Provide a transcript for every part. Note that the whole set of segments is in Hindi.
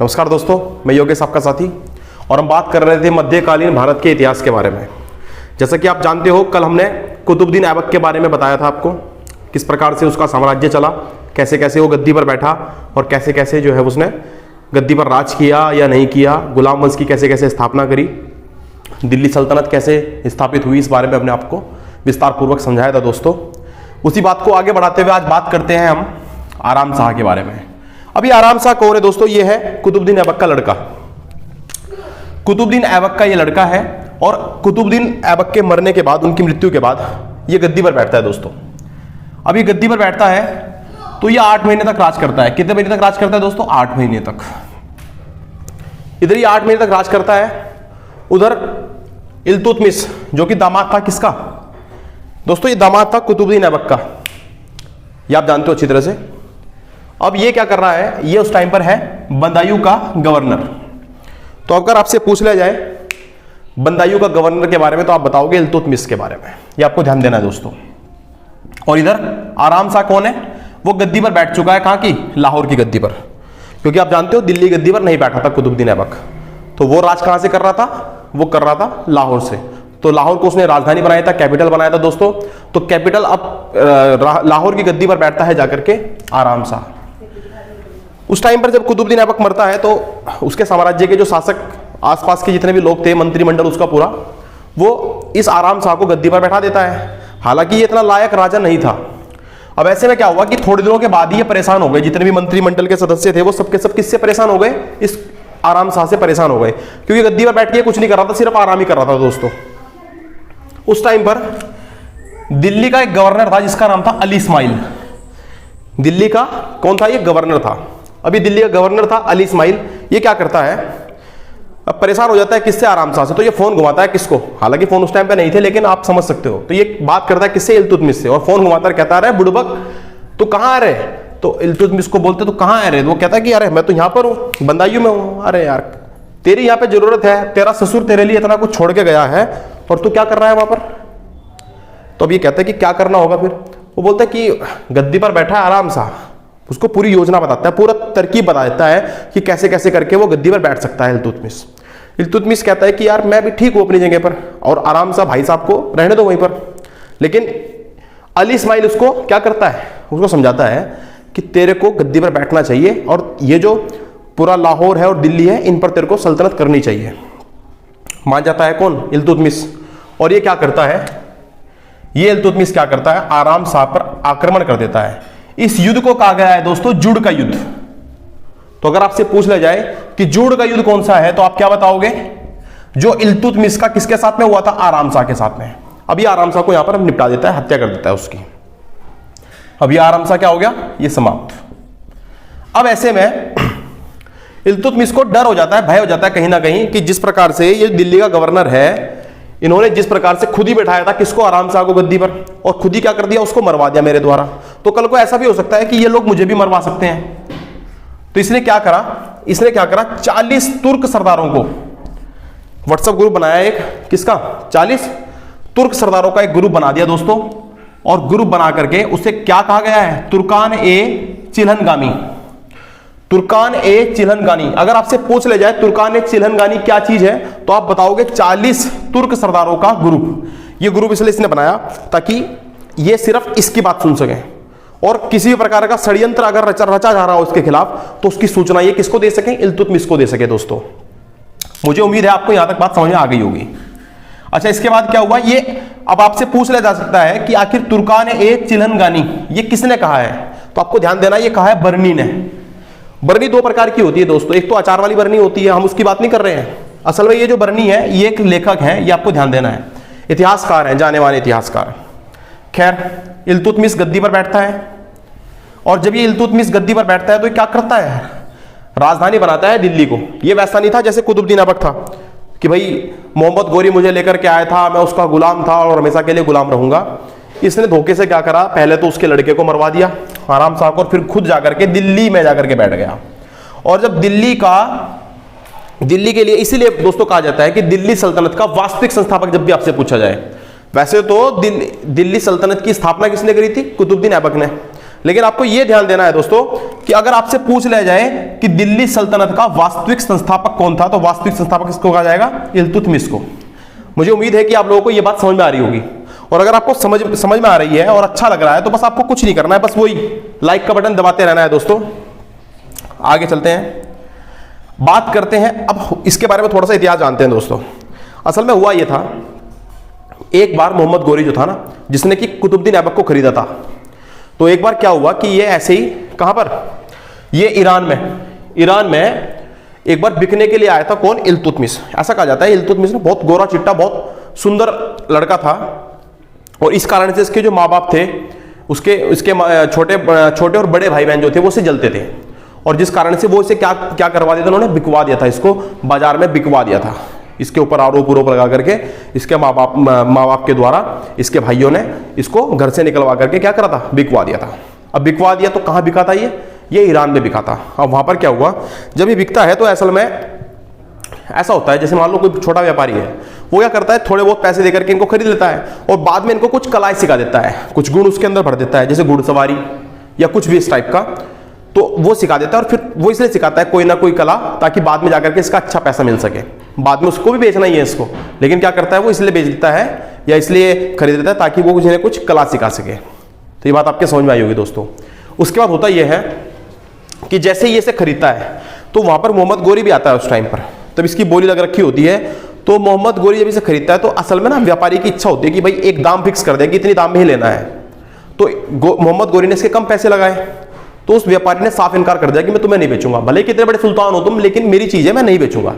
नमस्कार दोस्तों, मैं योगेश आपका साथी और हम बात कर रहे थे मध्यकालीन भारत के इतिहास के बारे में। जैसा कि आप जानते हो, कल हमने कुतुबुद्दीन ऐबक के बारे में बताया था आपको, किस प्रकार से उसका साम्राज्य चला, कैसे कैसे वो गद्दी पर बैठा और कैसे कैसे जो है उसने गद्दी पर राज किया या नहीं किया, गुलाम वंश की कैसे कैसे स्थापना करी, दिल्ली सल्तनत कैसे स्थापित हुई, इस बारे में हमने आपको विस्तार पूर्वक समझाया था दोस्तों। उसी बात को आगे बढ़ाते हुए आज बात करते हैं हम आराम शाह के बारे में। अभी आराम शाह कौन है दोस्तों? ये है कुतुबुद्दीन ऐबक का लड़का। कुतुबुद्दीन ऐबक का ये लड़का है और कुतुबुद्दीन ऐबक के मरने के बाद, उनकी मृत्यु के बाद ये गद्दी पर बैठता है दोस्तों। अब ये गद्दी पर बैठता है तो ये 8 महीने तक राज करता है। कितने महीने तक राज करता है दोस्तों? 8 महीने तक। इधर ये 8 महीने तक राज करता है। उधर इल्तुतमिश जो कि दामाद था किसका दोस्तों? ये दामाद था कुतुबुद्दीन ऐबक का, ये आप जानते हो अच्छी तरह से। अब ये क्या कर रहा है? ये उस टाइम पर है बदायूं का गवर्नर। तो अगर आपसे पूछ लिया जाए बदायूं का गवर्नर के बारे में तो आप बताओगे इल्तुतमिश के बारे में। ये आपको ध्यान देना है दोस्तों। और इधर आराम शाह कौन है? वो गद्दी पर बैठ चुका है। कहां की? लाहौर की गद्दी पर। क्योंकि आप जानते हो दिल्ली गद्दी पर नहीं बैठा था कुतुबुद्दीन ऐबक, तो वो राज कहां से कर रहा था? वो कर रहा था लाहौर से। तो लाहौर को उसने राजधानी बनाया था, कैपिटल बनाया था दोस्तों। तो कैपिटल अब लाहौर की गद्दी पर बैठता है जाकर के आराम शाह। उस टाइम पर जब कुतुबुद्दीन ऐबक मरता है तो उसके साम्राज्य के जो शासक, आसपास के जितने भी लोग थे, मंत्रिमंडल उसका पूरा, वो इस आराम शाह को गद्दी पर बैठा देता है। हालांकि ये इतना लायक राजा नहीं था। अब ऐसे में क्या हुआ कि थोड़े दिनों के बाद ही ये परेशान हो गए। जितने भी मंत्रिमंडल के सदस्य थे वो सबके सब किससे परेशान हो गए? इस आराम शाह से परेशान हो गए, क्योंकि गद्दी पर बैठ के कुछ नहीं कर रहा था, सिर्फ आराम ही कर रहा था दोस्तों। उस टाइम पर दिल्ली का एक गवर्नर था जिसका नाम था अली इस्माइल। दिल्ली का कौन था? ये गवर्नर था। अभी दिल्ली का गवर्नर था अली इस्माइल। ये क्या करता है? अब परेशान हो जाता है किससे? आराम शाह से। तो ये फोन घुमाता है किसको? हालांकि फोन उस टाइम पे नहीं थे, लेकिन आप समझ सकते हो। तो ये बात करता है किससे? इल्तुतमिश से। और फोन घुमाता है, कहता है बुड़बक तू कहां आ रहे? तो इल्तुतमिश को बोलते तो कहां आ रहे? वो कहता है कि अरे मैं तो यहां पर हूं, बदायूं में हूं। अरे यार तेरी यहां पे जरूरत है, तेरा ससुर तेरे लिए इतना कुछ छोड़ के गया है और तू क्या कर रहा है वहां पर? तो अब ये कहता है कि क्या करना होगा फिर? वो बोलता है कि गद्दी पर बैठा है आराम शाह, उसको पूरी योजना बताता है, पूरा तरकीब बता देता है कि कैसे कैसे करके वो गद्दी पर बैठ सकता है इल्तुतमिश। इल्तुतमिश कहता है कि यार मैं भी ठीक हूं अपनी जगह पर और आराम शाह भाई साहब को रहने दो वहीं पर। लेकिन अली इस्माइल उसको क्या करता है? उसको समझाता है कि तेरे को गद्दी पर बैठना चाहिए और ये जो पूरा लाहौर है और दिल्ली है, इन पर तेरे को सल्तनत करनी चाहिए। मान जाता है कौन? इल्तुतमिश। और ये क्या करता है? ये इल्तुतमिश क्या करता है? आराम शाह पर आक्रमण कर देता है। इस युद्ध को कहा गया है दोस्तों जुड़ का युद्ध। तो अगर आपसे पूछ लिया जाए कि जुड़ का युद्ध कौन सा है, तो आप क्या बताओगे? जो इल्तुतमिश का किसके साथ में हुआ था? आराम शाह के साथ में। अभी आराम शाह को यहां पर निपटा देता है, हत्या कर देता है उसकी। अभी आराम शाह क्या हो गया? ये समाप्त। अब ऐसे में इल्तुतमिश को डर हो जाता है, भय हो जाता है कहीं ना कहीं कि जिस प्रकार से ये दिल्ली का गवर्नर है, इन्होंने जिस प्रकार से खुद ही बैठाया था किसको? आराम शाह को गद्दी पर, और खुद ही क्या कर दिया? उसको मरवा दिया मेरे द्वारा। तो कल को ऐसा भी हो सकता है कि ये लोग मुझे भी मरवा सकते हैं। तो इसने क्या करा? 40 तुर्क सरदारों को व्हाट्सएप ग्रुप बनाया, एक किसका? 40 तुर्क सरदारों का एक ग्रुप बना दिया दोस्तों। और ग्रुप बना करके उसे क्या कहा गया है? तुर्कान ए चिल्हनगामी। तुर्कान ए चिल्हनगानी। अगर आपसे पूछ ले जाए तुर्कान ए चिल्हनगानी क्या चीज है, तो आप बताओगे 40 तुर्क सरदारों का ग्रुप। ये ग्रुप इसलिए इसने बनाया ताकि ये सिर्फ इसकी बात सुन सके और किसी भी प्रकार का षड्यंत्र अगर रचा जा रहा हो उसके खिलाफ तो उसकी सूचना ये किसको दे सके? इल्तुतमिश को दे सके दोस्तों। मुझे उम्मीद है आपको यहां तक बात समझ में आ गई होगी। अच्छा, इसके बाद क्या हुआ? ये अब आपसे पूछ लिया जा सकता है कि आखिर तुर्कान ए चिल्हनगानी ये किसने कहा है? तो आपको ध्यान देना, ये कहा है बर्नी ने। बरनी 2 प्रकार की होती है दोस्तों। एक तो अचार वाली बरनी होती है, हम उसकी बात नहीं कर रहे हैं। असल में ये जो बरनी है ये एक लेखक है, ये आपको ध्यान देना है, इतिहासकार है, जाने माने इतिहासकार। खैर, इल्तुतमिश गद्दी पर बैठता है और जब ये इल्तुतमिश गद्दी पर बैठता है तो ये क्या करता है? राजधानी बनाता है दिल्ली को। ये वैसा नहीं था जैसे कुतुबुद्दीन ऐबक था कि भाई मोहम्मद गोरी मुझे लेकर के आया था, मैं उसका गुलाम था और हमेशा के लिए गुलाम रहूंगा। इसने धोखे से क्या करा? पहले तो उसके लड़के को मरवा दिया आराम शाह को, और फिर खुद जाकर के दिल्ली में जाकर के बैठ गया। और जब दिल्ली के लिए, इसीलिए दोस्तों कहा जाता है कि दिल्ली सल्तनत का वास्तविक संस्थापक जब भी आपसे पूछा जाए, वैसे तो दिल्ली सल्तनत की स्थापना किसने करी थी? कुतुबुद्दीन ऐबक ने। लेकिन आपको यह ध्यान देना है दोस्तों कि अगर आपसे पूछ लिया जाए कि दिल्ली सल्तनत का वास्तविक संस्थापक कौन था, तो वास्तविक संस्थापक किसको कहा जाएगा? इल्तुतमिश को। मुझे उम्मीद है कि आप लोगों को यह बात समझ में आ रही होगी, और अगर आपको समझ में आ रही है और अच्छा लग रहा है तो बस आपको कुछ नहीं करना है, बस वही लाइक का बटन दबाते रहना है दोस्तों। आगे चलते हैं, बात करते हैं अब इसके बारे में, थोड़ा सा इतिहास जानते हैं दोस्तों। असल में हुआ यह था, एक बार मोहम्मद गोरी जो था ना, जिसने कि कुतुबुद्दीन ऐबक को खरीदा था, तो एक बार क्या हुआ कि ये ऐसे ही, कहां पर, ये ईरान में एक बार बिकने के लिए आया था। कौन? इल्तुतमिश। ऐसा कहा जाता है इल्तुतमिश ने बहुत गोरा चिट्टा, बहुत सुंदर लड़का था, और इस कारण से इसके जो माँ बाप थे, उसके छोटे और बड़े भाई बहन जो थे वो उसे जलते थे, और जिस कारण से वो इसे क्या करवा दिया था, उन्होंने बिकवा दिया था, इसको बाजार में बिकवा दिया था। इसके ऊपर आरोप लगा करके इसके माँ बाप के द्वारा इसके भाइयों ने इसको घर से निकलवा करके क्या करा था? बिकवा दिया था। अब बिकवा दिया तो कहाँ बिका था? ये ईरान में बिका था। अब वहां पर क्या हुआ, जब ये बिकता है तो असल में ऐसा होता है, जैसे मान लो कोई छोटा व्यापारी है, वो क्या करता है, थोड़े बहुत पैसे देकर के इनको खरीद लेता है, और बाद में इनको कुछ कलाएं सिखा देता है, कुछ गुण उसके अंदर भर देता है, जैसे घुड़सवारी या कुछ भी इस टाइप का, तो वो सिखा देता है। और फिर वो इसलिए सिखाता है कोई ना कोई कला, ताकि बाद में जाकर के इसका अच्छा पैसा मिल सके। बाद में उसको भी बेचना ही है इसको, लेकिन क्या करता है वो इसलिए बेच देता है या इसलिए खरीद देता है ताकि वो कुछ कला सिखा सके। तो ये बात आपके समझ में आई होगी दोस्तों। उसके बाद होता यह है कि जैसे ही इसे खरीदता है तो वहां पर मोहम्मद गोरी भी आता है उस टाइम पर, तब इसकी बोली लग रखी होती है। तो मोहम्मद गोरी जब इसे खरीदता है तो असल में ना व्यापारी की इच्छा होती है कि भाई एक दाम फिक्स कर दे कि इतनी दाम में ही लेना है। तो मोहम्मद गोरी ने इसके कम पैसे लगाए, तो उस व्यापारी ने साफ इनकार कर दिया कि मैं तुम्हें नहीं बेचूंगा, भले कितने बड़े सुल्तान हो तुम, लेकिन मेरी चीज है, मैं नहीं बेचूंगा।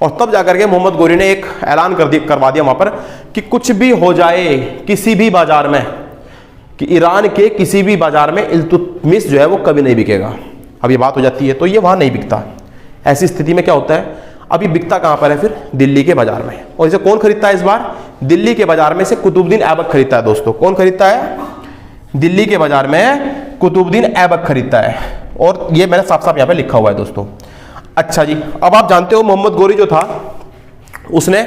और तब जाकर के मोहम्मद गोरी ने एक ऐलान करवा दिया वहां पर कि कुछ भी हो जाए किसी भी बाजार में, कि ईरान के किसी भी बाजार में इल्तुतमिश जो है वो कभी नहीं बिकेगा। अब ये बात हो जाती है तो ये वहां नहीं बिकता। ऐसी स्थिति में क्या होता है, अभी बिकता कहां पर है? फिर दिल्ली के बाजार में। और इसे कौन खरीदता है इस बार? दिल्ली के बाजार में से कुतुबुद्दीन ऐबक खरीदता है दोस्तों। कौन खरीदता है? दिल्ली के बाजार में कुतुबुद्दीन ऐबक खरीदता है, और ये मैंने साफ साफ यहां पे लिखा हुआ है दोस्तों। अच्छा जी, अब आप जानते हो मोहम्मद गोरी जो था उसने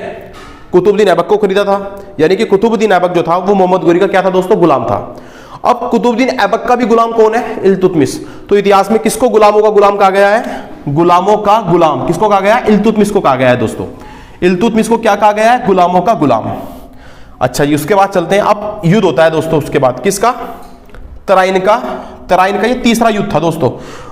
कुतुबुद्दीन ऐबक को खरीदा था, यानी कि कुतुबुद्दीन ऐबक जो था वो मोहम्मद गोरी का क्या था दोस्तों? गुलाम था। अब कुतुबुद्दीन ऐबक का भी गुलाम कौन है? इल्तुतमिश। तो इतिहास में किसको गुलामों का गुलाम कहा गया है? गुलामों का गुलाम किसको कहा गया है? इल्तुतमिश को कहा गया है दोस्तों। इल्तुतमिश को क्या कहा गया है? गुलामों का गुलाम। अच्छा जी, उसके बाद चलते हैं, अब युद्ध होता है दोस्तों उसके बाद, किसका? तराइन का ये तीसरा युद्ध था दोस्तों।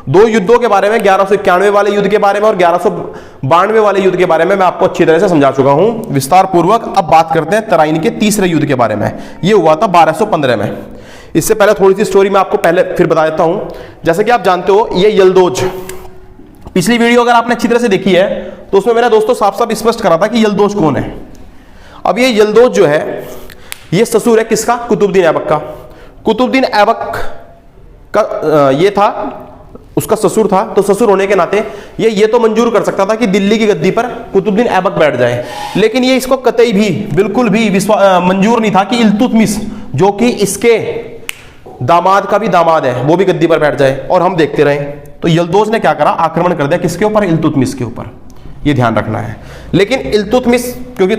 दो युद्धों के बारे में, 1191 वाले युद्ध के बारे में और 1192 वाले युद्ध के बारे में मैं आपको अच्छी तरह से समझा चुका हूं विस्तार पूर्वक। अब बात करते हैं तराइन के तीसरे युद्ध के बारे में। ये हुआ था 1215 में। इससे पहले थोड़ी सी स्टोरी मैं आपको पहले फिर बता देता हूं। जैसे कि आप जानते हो ये यल्दोज, पिछली वीडियो अगर आपने अच्छी तरह से देखी है तो उसमें मैंने दोस्तों साफ साफ स्पष्ट करा था कि यल्दोज कौन है। अब ये यल्दोज जो है ये ससुर है किसका? कुतुबुद्दीन ऐबक का। कुतुबुद्दीन ऐबक का ये था, उसका ससुर था, तो ससुर होने के नाते ये तो मंजूर कर सकता था कि दिल्ली की गद्दी पर कुतुबुद्दीन ऐबक बैठ जाए, लेकिन ये इसको कतई भी बिल्कुल भी मंजूर नहीं था कि इल्तुतमिश जो कि इसके दामाद का भी दामाद है वो भी गद्दी पर बैठ जाए और हम देखते रहे। तो यल्दोज ने क्या करा? आक्रमण कर दिया किसके ऊपर? इल्तुतमिश के ऊपर। ये ध्यान रखना है। लेकिन इल्तुतमिश क्योंकि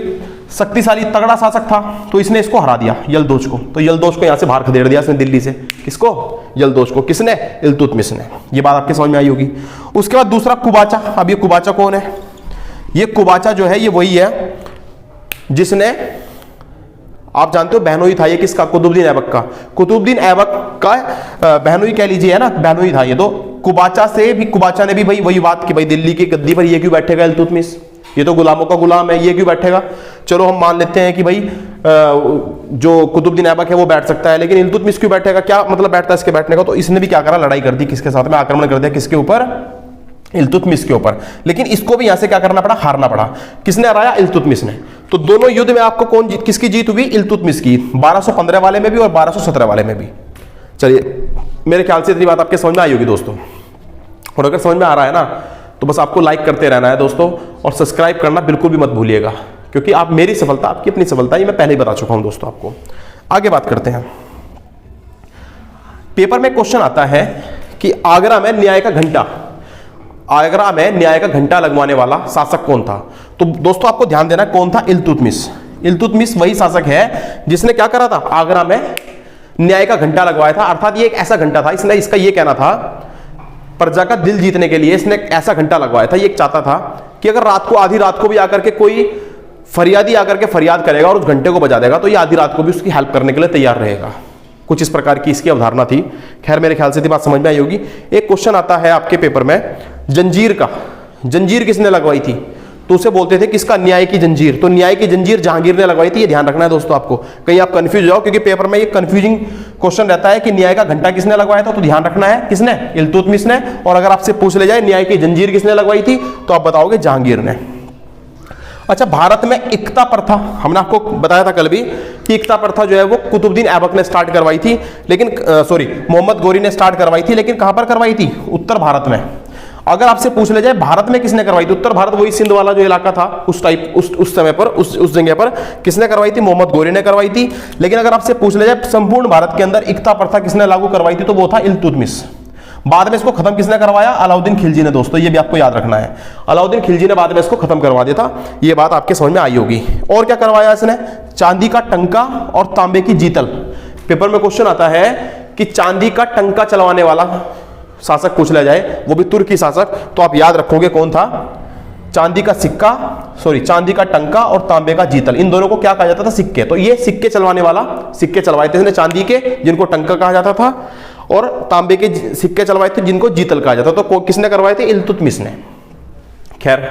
शक्तिशाली तगड़ा शासक था तो इसने इसको हरा दिया यल्दोज को। तो यल्दोज को यहां से बाहर खदेड़ दिया इसने दिल्ली से। किसको? यल्दोज को। किसने? इल्तुतमिश ने। ये बात आपके समझ में आई होगी। उसके बाद दूसरा कुबाचा। अब ये कुबाचा कौन है? ये कुबाचा जो है ये वही है जिसने, आप जानते हो बहनोई था ये किसका? कुतुबुद्दीन ऐबक का। कुतुबुद्दीन ऐबक का बहनोई कह लीजिए, है ना, बहनोई था ये। तो कुबाचा ने भी भाई वही बात कि भाई दिल्ली की गद्दी पर ये क्यों बैठेगा इल्तुतमिश, ये तो गुलामों का गुलाम है, ये क्यों बैठेगा। चलो हम मान लेते हैं कि भाई जो कुतुबुद्दीन ऐबक है वो बैठ सकता है, लेकिन इल्तुतमिश क्यों बैठेगा? क्या मतलब बैठता है इसके बैठने का? तो इसने भी क्या करा? लड़ाई कर दी किसके साथ में? आक्रमण कर दिया किसके ऊपर? इल्तुतमिश के ऊपर। लेकिन इसको भी यहां से क्या करना पड़ा? हारना पड़ा। किसने हराया? इल्तुतमिश ने। तो दोनों युद्ध में आपको किसकी जीत हुई? इल्तुतमिश की। 1215 वाले में भी और 1217 वाले में भी। चलिए, मेरे ख्याल से इतनी बात आपके समझ में आई होगी दोस्तों। और अगर समझ में आ रहा है ना तो बस आपको लाइक करते रहना है दोस्तों, और सब्सक्राइब करना बिल्कुल भी मत भूलिएगा, क्योंकि आप मेरी सफलता आपकी अपनी सफलता, ये मैं पहले ही बता चुका हूं दोस्तों आपको। आगे बात करते हैं। पेपर में क्वेश्चन आता है कि आगरा में न्याय का घंटा लगवाने वाला शासक कौन था? तो दोस्तों आपको ध्यान देना कौन था? इल्तुतमिश। इल्तुतमिश वही शासक है जिसने क्या करा था? आगरा में न्याय का घंटा लगवाया था, अर्थात ये एक ऐसा घंटा था, इसने इसका ये कहना था प्रजा का दिल जीतने के लिए इसने एक ऐसा घंटा लगवाया था। ये एक चाहता था कि अगर रात को, आधी रात को भी आकर के कोई फरियादी आकर के फरियाद करेगा और उस घंटे को बजा देगा तो ये आधी रात को भी उसकी हेल्प करने के लिए तैयार रहेगा। कुछ इस प्रकार की इसकी अवधारणा थी। खैर मेरे ख्याल से बात समझ में आई होगी। एक क्वेश्चन आता है आपके पेपर में जंजीर का, जंजीर किसने लगवाई थी? तो उसे बोलते थे किसका? न्याय की जंजीर। तो न्याय की जंजीर जहांगीर ने लगवाई थी। ये ध्यान रखना है दोस्तों आपको, कहीं आप कंफ्यूज हो जाओ, क्योंकि पेपर में ये कंफ्यूजिंग क्वेश्चन रहता है कि न्याय का घंटा किसने लगवाया था। तो ध्यान रखना है किसने? इल्तुतमिश ने। और अगर आपसे पूछ ले जाए न्याय की जंजीर किसने लगवाई थी तो आप बताओगे जहांगीर ने। अच्छा, भारत में इक्ता प्रथा, हमने आपको बताया था कल भी कि इक्ता प्रथा जो है वो कुतुबुद्दीन ऐबक ने स्टार्ट करवाई थी, लेकिन मोहम्मद गोरी ने स्टार्ट करवाई थी, लेकिन कहां पर करवाई थी? उत्तर भारत में। अगर आपसे पूछ ले जाए भारत में किसने करवाई थी, उत्तर भारत वही सिंध वाला जो इलाका था उस टाइप उस समय पर उस जगह पर किसने करवाई थी? मोहम्मद गोरी ने करवाई थी। लेकिन अगर आपसे पूछ ले जाए संपूर्ण भारत के अंदर इक्ता प्रथा किसने लागू करवाई थी तो वो था इल्तुतमिश। बाद में इसको खत्म किसने करवाया? अलाउद्दीन खिलजी ने। दोस्तों ये भी आपको याद रखना है, अलाउद्दीन खिलजी ने बाद में इसको खत्म करवा दिया था। ये बात आपके समझ में आई होगी। और क्या करवाया इसने? चांदी का टंका और तांबे की जीतल। पेपर में क्वेश्चन आता है कि चांदी का टंका चलवाने वाला शासक पूछ लिया जाए, वो भी तुर्की शासक, तो आप याद रखोगे कौन था? चांदी का सिक्का, चांदी का टंका और तांबे का जीतल, इन दोनों को क्या कहा जाता था? सिक्के। तो ये सिक्के चलवाने वाला, सिक्के चलवाए थे इसने चांदी के जिनको टंका कहा जाता था, और तांबे के सिक्के चलवाए थे जिनको जीतल कहा जाता। तो किसने करवाए थे? इल्तुतमिश ने। खैर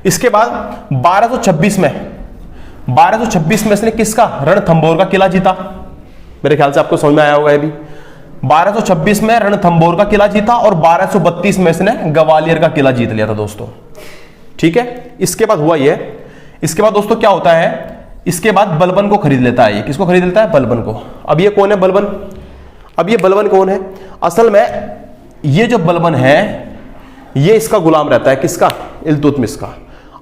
इसके बाद 1226 में इसने किसका? रणथंभौर का किला जीता। मेरे ख्याल से आपको समझ में आया होगा। ये भी 1226 में रणथंभौर का किला जीता और 1232 में इसने ग्वालियर का किला जीत लिया था दोस्तों। ठीक है, इसके बाद हुआ ये, इसके बाद दोस्तों क्या होता है? इसके बाद बलबन को खरीद लेता है। ये किसको खरीद लेता है? बलबन को। अब ये कौन है बलबन? अब ये बलबन कौन है? असल में ये जो बलबन है ये इसका गुलाम रहता है। किसका? इल्तुतमिश का।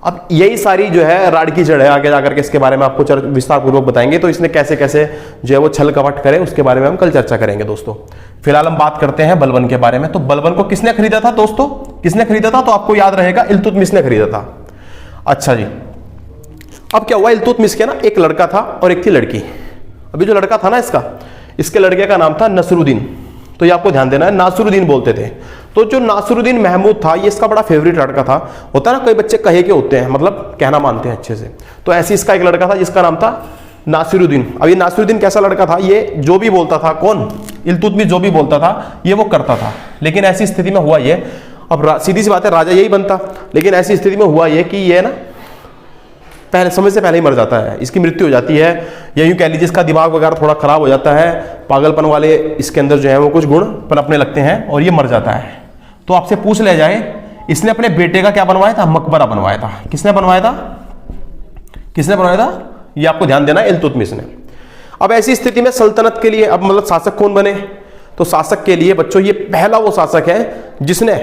अब यही सारी जो है राड की जड़ है, आगे जाकर के इसके बारे में आपको विस्तार पूर्वक बताएंगे। तो इसने कैसे कैसे जो है वो छल कपट करे उसके बारे में हम कल चर्चा करेंगे दोस्तों। फिलहाल हम बात करते हैं बलबन के बारे में। तो बलबन को किसने खरीदा था दोस्तों? किसने खरीदा था? तो आपको याद रहेगा इल्तुतमिश ने खरीदा था। अच्छा जी, अब क्या हुआ? इल्तुतमिश के ना एक लड़का था और एक थी लड़की। अभी जो लड़का था ना इसके लड़के का नाम था नसरुद्दीन। तो ये आपको ध्यान देना है, नासिरुद्दीन बोलते थे। तो जो नासिरुद्दीन महमूद था ये इसका बड़ा फेवरेट लड़का था। होता है ना कई बच्चे कहे के होते हैं, मतलब कहना मानते हैं अच्छे से। तो ऐसे इसका एक लड़का था जिसका नाम था नासिरुद्दीन। अब ये नासिरुद्दीन कैसा लड़का था? ये जो भी बोलता था, कौन? इल्तुतमिश जो भी बोलता था ये वो करता था। लेकिन ऐसी स्थिति में हुआ ये, अब सीधी सी बात है राजा यही बनता, लेकिन ऐसी स्थिति में हुआ ये कि ये ना पहले समय से पहले ही मर जाता है, इसकी मृत्यु हो जाती है। या यूं कह लीजिए इसका दिमाग वगैरह थोड़ा खराब हो जाता है, पागलपन वाले इसके अंदर जो है वो कुछ गुण पनपने लगते हैं और ये मर जाता है। तो आपसे पूछ लिया जाए इसने अपने बेटे का क्या बनवाया था? मकबरा बनवाया था। किसने बनवाया था? किसने बनवाया था? ये आपको ध्यान देना है, इल्तुतमिश ने। अब ऐसी स्थिति में सल्तनत के लिए अब मतलब शासक कौन बने? तो शासक के लिए बच्चों ये पहला वो शासक है जिसने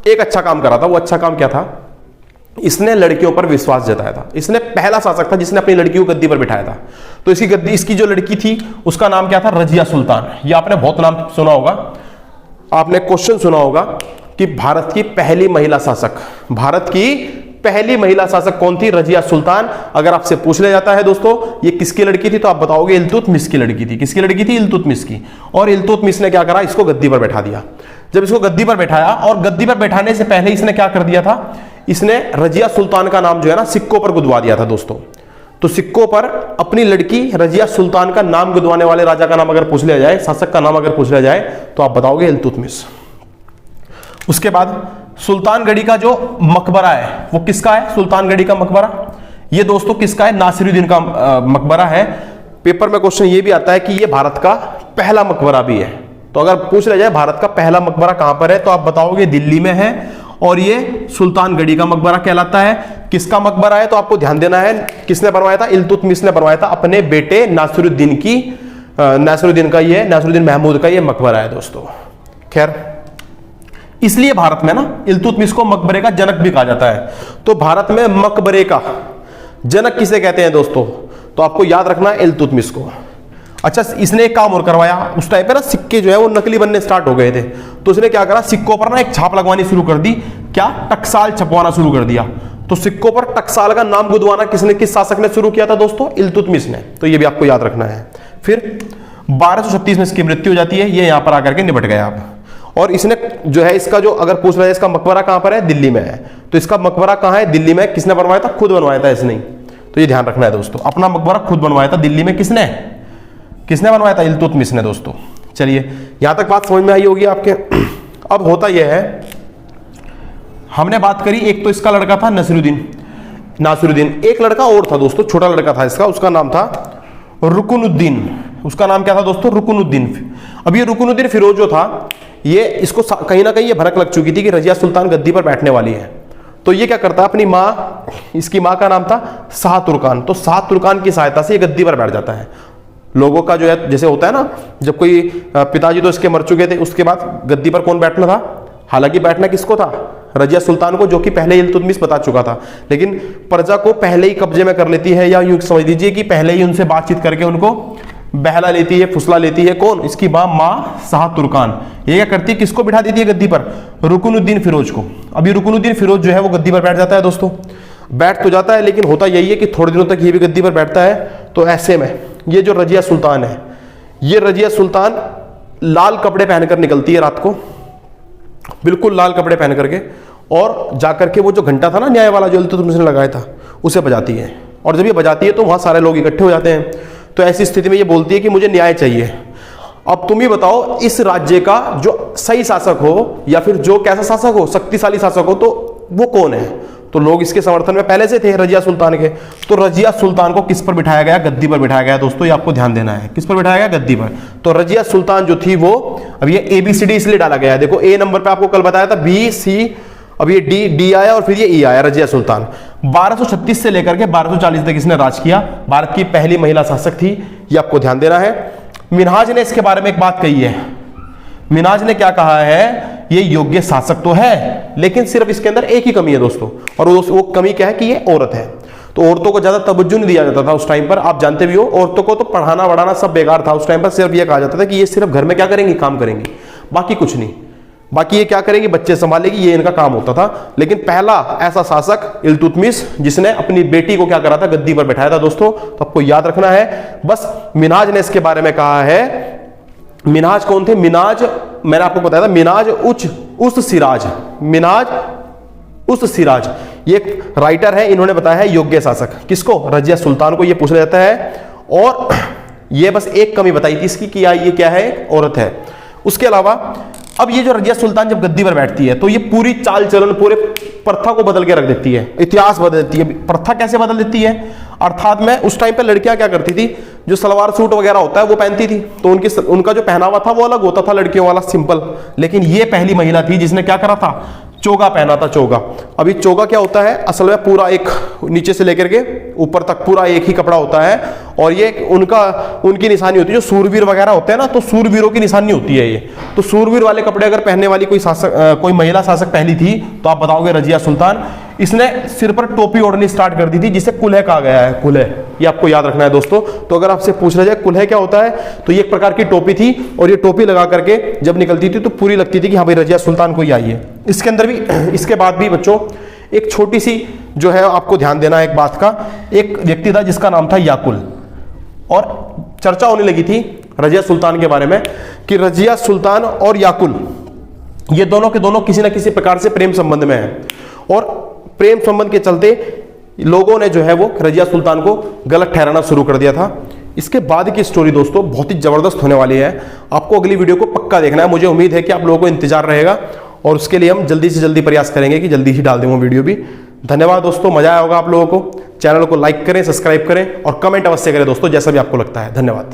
एक अच्छा काम करा था। वो अच्छा काम क्या था? इसने लड़कियों पर विश्वास जताया था। इसने पहला शासक था जिसने अपनी लड़की को गद्दी पर बिठाया था। तो इसकी जो लड़की थी उसका नाम क्या था? रजिया सुल्तान। ये आपने बहुत नाम सुना होगा, आपने क्वेश्चन सुना होगा कि भारत की पहली महिला शासक, भारत की पहली महिला शासक कौन थी? रजिया सुल्तान। अगर आपसे पूछ लिया जाता है दोस्तों ये किसकी लड़की थी तो आप बताओगे इल्तुतमिश की लड़की थी। किसकी लड़की थी? इल्तुतमिश की। और इल्तुतमिश ने क्या करा? इसको गद्दी पर बैठा दिया। जब इसको गद्दी पर बैठाया और गद्दी पर बैठाने से पहले इसने क्या कर दिया था? इसने रजिया सुल्तान का नाम जो है ना सिक्कों पर गुदवा दिया था दोस्तों। तो सिक्कों पर अपनी लड़की रजिया सुल्तान का नाम गुदवाने वाले राजा का नाम अगर पूछ लिया जाए, शासक का नाम अगर पूछ लिया जाए तो आप बताओगे इल्तुतमिश। उसके बाद सुल्तानगढ़ी का जो मकबरा है वो किसका है? सुल्तानगढ़ी का मकबरा ये दोस्तों किसका है? नासिरुद्दीन का मकबरा है। पेपर में क्वेश्चन ये भी आता है कि ये भारत का पहला मकबरा भी है। तो अगर पूछ लिया जाए भारत का पहला मकबरा कहां पर है तो आप बताओगे दिल्ली में है, और ये सुल्तानगढ़ी का मकबरा कहलाता है। किसका मकबरा है? तो आपको ध्यान देना है किसने बनवाया था? इल्तुतमिश ने बनवाया था अपने बेटे नासिरुद्दीन की, नासिरुद्दीन महमूद का ये मकबरा है दोस्तों। खैर इसलिए भारत में ना इल्तुतमिश को मकबरे का जनक भी कहा जाता है। तो भारत में मकबरे का जनक किसे कहते हैं दोस्तों? तो आपको याद रखना है इल्तुतमिश को। अच्छा, इसने एक काम और करवाया। उस टाइम पे ना सिक्के जो है वो नकली बनने स्टार्ट हो गए थे। तो इसने क्या करा? सिक्कों पर ना एक छाप लगवानी शुरू कर दी। क्या? टकसाल छपवाना शुरू कर दिया। तो सिक्कों पर टकसाल का नाम गुदवाना किस शासक ने शुरू किया था दोस्तों? इल्तुतमिश ने। तो ये भी आपको याद रखना है। फिर 1236 में इसकी मृत्यु हो जाती है, ये यहां पर आकर के निपट गया आप। और इसने जो है इसका जो अगर पूछ रहा है इसका मकबरा कहां पर है, दिल्ली में है, तो इसका मकबरा कहां है, दिल्ली में। किसने बनवाया था, खुद बनवाया था इसने, तो ये ध्यान रखना है दोस्तों, अपना मकबरा खुद बनवाया था दिल्ली में। किसने बनवाया था, इल्तुतमिश ने दोस्तों। चलिए यहां तक बात समझ में आई होगी आपके। अब होता यह है, हमने बात करी, एक तो इसका लड़का था नासिरुद्दीन, एक लड़का और था दोस्तों, छोटा लड़का था इसका, उसका नाम था रुकनुद्दीन। उसका नाम क्या था दोस्तों, रुकनुद्दीन। अब ये रुकनुद्दीन फिरोज जो था, ये इसको कहीं ना कहीं ये भनक लग चुकी थी कि रजिया सुल्तान गद्दी पर बैठने वाली है। तो ये क्या करता है, अपनी माँ, इसकी माँ का नाम था शाह तुर्कान, तो शाह तुर्कान की सहायता से ये गद्दी पर बैठ जाता है। लोगों का जो है जैसे होता है ना, जब कोई पिताजी तो इसके मर चुके थे, उसके बाद गद्दी पर कौन बैठना था, हालांकि बैठना किसको था, रजिया सुल्तान को, जो कि पहले इल्तुतमिश बता चुका था, लेकिन प्रजा को पहले ही कब्जे में कर लेती है, या यूं समझ लीजिए कि पहले ही उनसे बातचीत करके उनको बहला लेती है, फुसला लेती है। कौन, इसकी माँ शाह तुर्कान। ये क्या करती है, किसको बिठा देती है गद्दी पर, रुकनुद्दीन फिरोज को। अभी रुकनुद्दीन फिरोज जो है वो गद्दी पर बैठ जाता है दोस्तों, बैठ तो जाता है, लेकिन होता यही है कि थोड़े दिनों तक ये भी गद्दी पर बैठता है। तो ऐसे में ये जो रजिया सुल्तान है, ये रजिया सुल्तान लाल कपड़े पहनकर निकलती है रात को, बिल्कुल लाल कपड़े पहन करके, और जाकर के वो जो घंटा था ना न्याय वाला जो इल्तुतमिश ने लगाया था, उसे बजाती है। और जब ये बजाती है तो वहां सारे लोग इकट्ठे हो जाते हैं। तो ऐसी स्थिति में ये बोलती है कि मुझे न्याय चाहिए। अब तुम ही बताओ, इस राज्य का जो सही शासक हो, या फिर जो कैसा शासक हो, शक्तिशाली शासक हो, तो वो कौन है। तो लोग इसके समर्थन में पहले से थे, रजिया सुल्तान के। तो रजिया सुल्तान को किस पर बिठाया गया, गद्दी पर बिठाया गया दोस्तों, ये आपको ध्यान देना है, किस पर बिठाया गया, गद्दी पर। तो रजिया सुल्तान जो थी वो, अब ये ABCD इसलिए डाला गया है, देखो ए नंबर पे आपको कल बताया था BC, अब ये D आया और फिर ये E आया, रजिया सुल्तान। 1236 से लेकर के 1240 तक इसने राज किया, भारत की पहली महिला शासक थी, ये आपको ध्यान देना है। मिन्हाज ने इसके बारे में एक बात कही है, मिन्हाज ने क्या कहा है, ये योग्य शासक तो है, लेकिन सिर्फ इसके अंदर एक ही कमी है दोस्तों, और वो कमी क्या है कि ये औरत है। तो औरतों को ज्यादा तवज्जो नहीं दिया जाता था उस टाइम पर, आप जानते भी हो, औरतों को तो पढ़ाना वढ़ाना सब बेकार था उस टाइम पर। सिर्फ ये कहा जाता था कि ये सिर्फ घर में क्या करेंगी, काम करेंगी, बाकी कुछ नहीं, बाकी ये क्या करेंगी, बच्चे संभालेगी, ये इनका काम होता था। लेकिन पहला ऐसा शासक इल्तुतमिश जिसने अपनी बेटी को क्या करा था, गद्दी पर बैठाया था दोस्तों, तो आपको याद रखना है। बस मिन्हाज ने इसके बारे में कहा है। मिन्हाज कौन थे, मिन्हाज मैंने आपको बताया था, मिन्हाज उस सिराज, ये एक राइटर है, इन्होंने बताया है योग्य शासक किसको, रजिया सुल्तान को, ये पूछ जाता है। और ये बस एक कमी बताई थी इसकी कि ये क्या है, औरत है। उसके अलावा अब ये जो रजिया सुल्तान जब गद्दी पर बैठती है, तो ये पूरी चाल चलन, पूरे प्रथा को बदल के रख देती है, इतिहास बदल देती है। प्रथा कैसे बदल देती है, अर्थात में उस टाइम पे लड़कियां क्या करती थी, जो सलवार सूट वगैरह होता है वो पहनती थी, तो उनका जो पहनावा था वो अलग होता था, लड़कियों वाला सिंपल। लेकिन ये पहली महिला थी जिसने क्या करा था, चोगा पहना था, चोगा। अभी चोगा क्या होता है, असल में पूरा एक नीचे से लेकर के ऊपर तक पूरा एक ही कपड़ा होता है, और ये उनकी निशानी होती है, जो सूरवीर वगैरह होते हैं ना, तो सूरवीरों की निशानी होती है ये। तो सूरवीर वाले कपड़े अगर पहनने वाली कोई महिला शासक पहली थी, तो आप बताओगे रजिया सुल्तान। इसने सिर पर टोपी ओढ़नी स्टार्ट कर दी थी, जिसे कुल्हे कहा गया है, कुल्हे, ये आपको याद रखना है दोस्तों। तो अगर आपसे पूछ रहा जाए कुल्हे क्या होता है, तो ये एक प्रकार की टोपी थी, और ये टोपी लगा करके जब निकलती थी तो पूरी लगती थी कि हाँ भाई रजिया सुल्तान कोई आई है। इसके अंदर भी, इसके बाद भी बच्चों एक छोटी सी जो है आपको ध्यान देना है एक बात का, एक व्यक्ति था जिसका नाम था याकुल, और चर्चा होने लगी थी रजिया सुल्तान के बारे में कि रजिया सुल्तान और याकुल ये दोनों के दोनों किसी ना किसी प्रकार से प्रेम संबंध में हैं, और प्रेम संबंध के चलते लोगों ने जो है वो रजिया सुल्तान को गलत ठहराना शुरू कर दिया था। इसके बाद की स्टोरी दोस्तों बहुत ही जबरदस्त होने वाली है, आपको अगली वीडियो को पक्का देखना है। मुझे उम्मीद है कि आप लोगों को इंतजार रहेगा, और उसके लिए हम जल्दी से जल्दी प्रयास करेंगे कि जल्दी ही डाल दें वो वीडियो भी। धन्यवाद दोस्तों, मजा आया होगा आप लोगों को। चैनल को लाइक करें, सब्सक्राइब करें और कमेंट अवश्य करें दोस्तों, जैसा भी आपको लगता है। धन्यवाद।